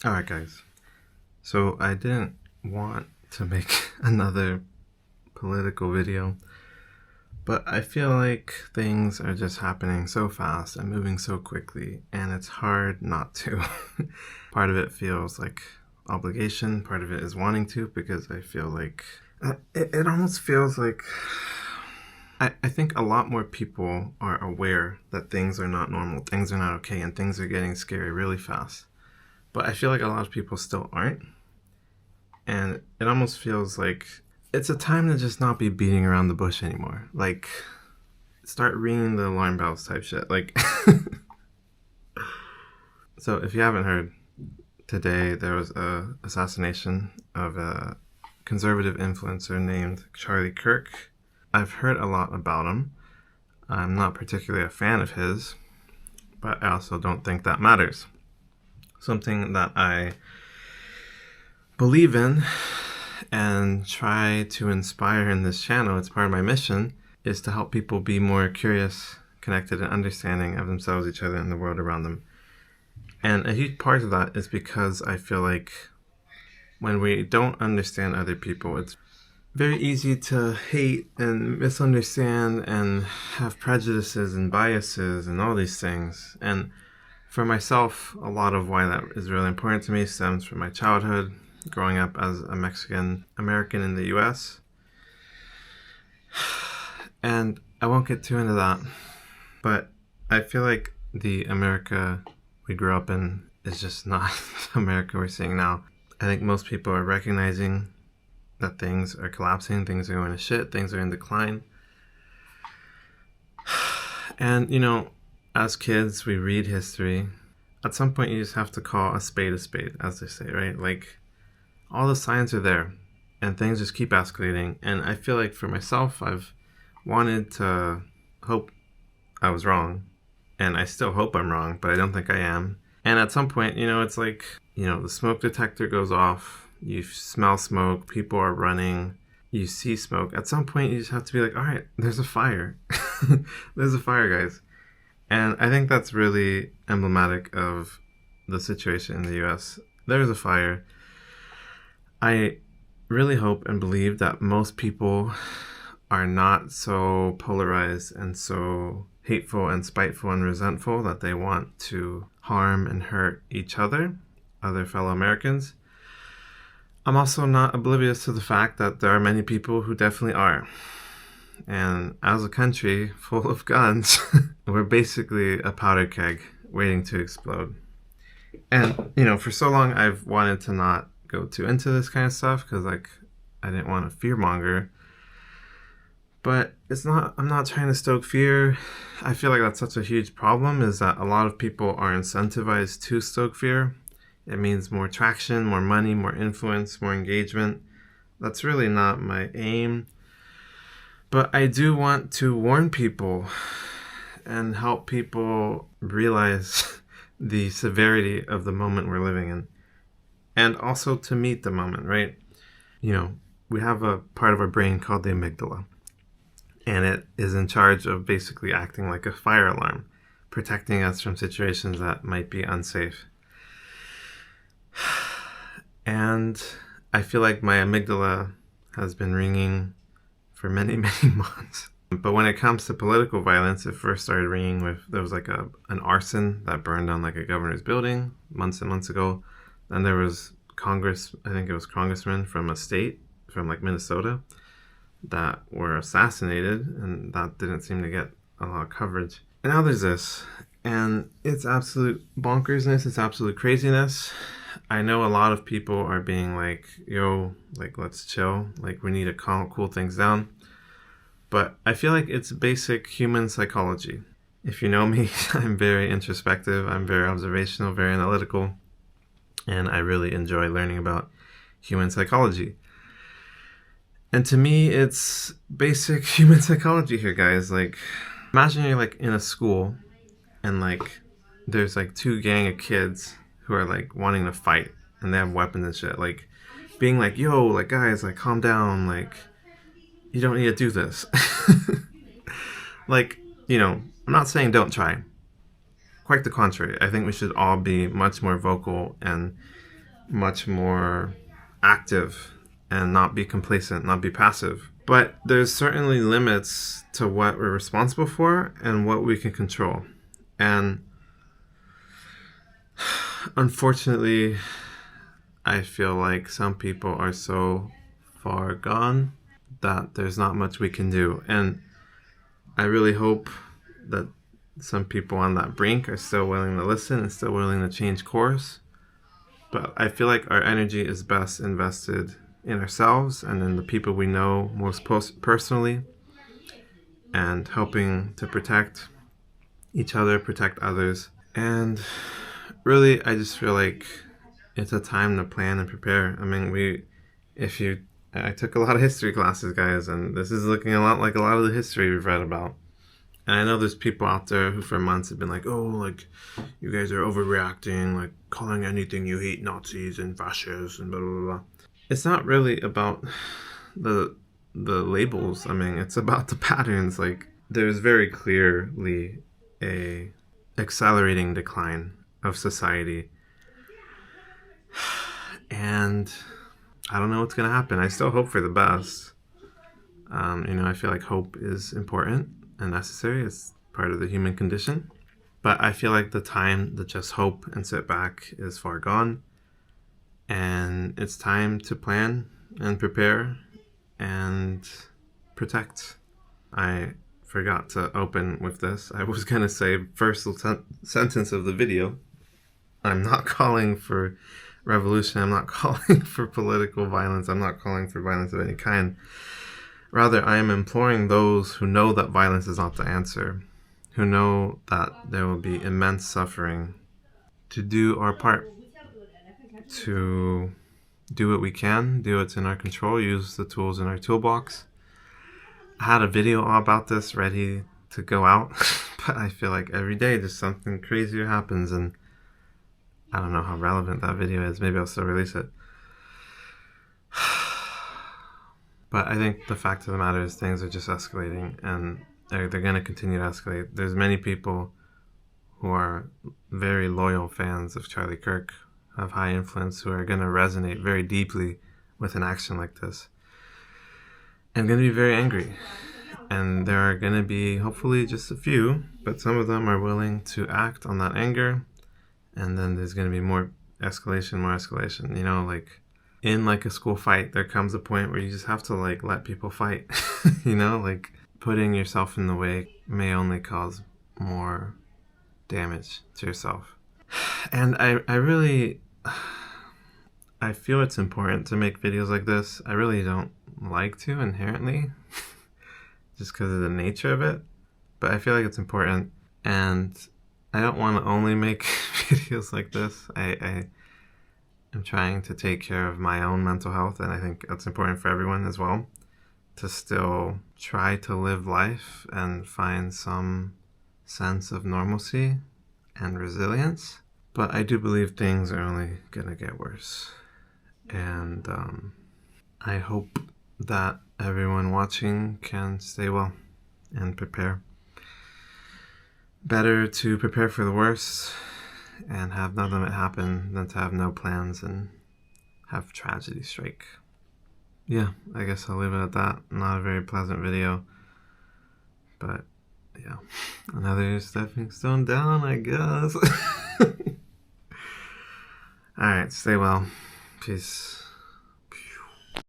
Alright, guys. So, I didn't want to make another political video, but I feel like things are just happening so fast and moving so quickly, and it's hard not to. Part of it feels like obligation, part of it is wanting to, because I feel like it almost feels like I think a lot more people are aware that things are not normal, things are not okay, and things are getting scary really fast. But I feel like a lot of people still aren't. And it almost feels like it's a time to just not be beating around the bush anymore. Like, start ringing the alarm bells type shit. Like, so if you haven't heard, today there was a assassination of a conservative influencer named Charlie Kirk. I've heard a lot about him. I'm not particularly a fan of his, but I also don't think that matters. Something that I believe in and try to inspire in this channel, it's part of my mission, is to help people be more curious, connected, and understanding of themselves, each other, and the world around them. And a huge part of that is because I feel like when we don't understand other people, it's very easy to hate and misunderstand and have prejudices and biases and all these things. And for myself, a lot of why that is really important to me stems from my childhood, growing up as a Mexican American in the US. And I won't get too into that, but I feel like the America we grew up in is just not the America we're seeing now. I think most people are recognizing that things are collapsing, things are going to shit, things are in decline. And, as kids, we read history. At some point, you just have to call a spade, as they say, right? Like, all the signs are there, and things just keep escalating. And I feel like for myself, I've wanted to hope I was wrong, and I still hope I'm wrong, but I don't think I am. And at some point, it's like, the smoke detector goes off, you smell smoke, people are running, you see smoke. At some point, you just have to be like, all right, there's a fire. There's a fire, guys. And I think that's really emblematic of the situation in the US. There's a fire. I really hope and believe that most people are not so polarized and so hateful and spiteful and resentful that they want to harm and hurt each other fellow Americans. I'm also not oblivious to the fact that there are many people who definitely are. And as a country full of guns, we're basically a powder keg waiting to explode. And, for so long I've wanted to not go too into this kind of stuff because, I didn't want to fearmonger. But I'm not trying to stoke fear. I feel like that's such a huge problem, is that a lot of people are incentivized to stoke fear. It means more traction, more money, more influence, more engagement. That's really not my aim. But I do want to warn people and help people realize the severity of the moment we're living in. And also to meet the moment, right? We have a part of our brain called the amygdala. And it is in charge of basically acting like a fire alarm, protecting us from situations that might be unsafe. And I feel like my amygdala has been ringing for many, many months. But when it comes to political violence, it first started ringing there was an arson that burned down a governor's building months and months ago. Then there was I think it was congressmen from a state, from Minnesota, that were assassinated, and that didn't seem to get a lot of coverage. And now there's this, and it's absolute bonkersness, it's absolute craziness. I know a lot of people are being like, yo, let's chill, we need to cool things down. But I feel like it's basic human psychology. If you know me, I'm very introspective, I'm very observational, very analytical, and I really enjoy learning about human psychology. And to me, it's basic human psychology here, guys. Imagine you're in a school and there's two gang of kids who are wanting to fight and they have weapons and shit. Being yo, guys, calm down. You don't need to do this. I'm not saying don't try. Quite the contrary. I think we should all be much more vocal and much more active and not be complacent, not be passive. But there's certainly limits to what we're responsible for and what we can control. And unfortunately, I feel like some people are so far gone that there's not much we can do. And I really hope that some people on that brink are still willing to listen and still willing to change course. But I feel like our energy is best invested in ourselves and in the people we know most personally, and helping to protect each other, protect others. And really, I just feel like it's a time to plan and prepare. I mean, I took a lot of history classes, guys, and this is looking a lot like a lot of the history we've read about. And I know there's people out there who for months have been like, oh, like, you guys are overreacting, like, calling anything you hate Nazis and fascists and blah, blah, blah. It's not really about the labels. I mean, it's about the patterns. Like, there's very clearly a accelerating decline of society. And I don't know what's going to happen. I still hope for the best. I feel like hope is important and necessary. It's part of the human condition. But I feel like the time to just hope and sit back is far gone. And it's time to plan and prepare and protect. I forgot to open with this. I was going to say, first sentence of the video, I'm not calling for revolution. I'm not calling for political violence. I'm not calling for violence of any kind. Rather, I am imploring those who know that violence is not the answer, who know that there will be immense suffering, to do our part, to do what we can, do what's in our control, use the tools in our toolbox. I had a video all about this ready to go out, but I feel like every day just something crazier happens, and I don't know how relevant that video is. Maybe I'll still release it. But I think the fact of the matter is things are just escalating, and they're going to continue to escalate. There's many people who are very loyal fans of Charlie Kirk, of high influence, who are going to resonate very deeply with an action like this, and going to be very angry. And there are going to be hopefully just a few, but some of them are willing to act on that anger, and then there's going to be more escalation. Like in like a school fight, there comes a point where you just have to like let people fight. Like putting yourself in the way may only cause more damage to yourself. And I feel it's important to make videos like this. I really don't like to inherently, just because of the nature of it, but I feel like it's important, and I don't want to only make videos like this. I am trying to take care of my own mental health, and I think that's important for everyone as well, to still try to live life and find some sense of normalcy and resilience. But I do believe things are only gonna get worse, and I hope that everyone watching can stay well and prepare. Better to prepare for the worst and have none of it happen than to have no plans and have tragedy strike. Yeah, I guess I'll leave it at that. Not a very pleasant video, but yeah, another stepping stone down, I guess. Alright, stay well. Peace.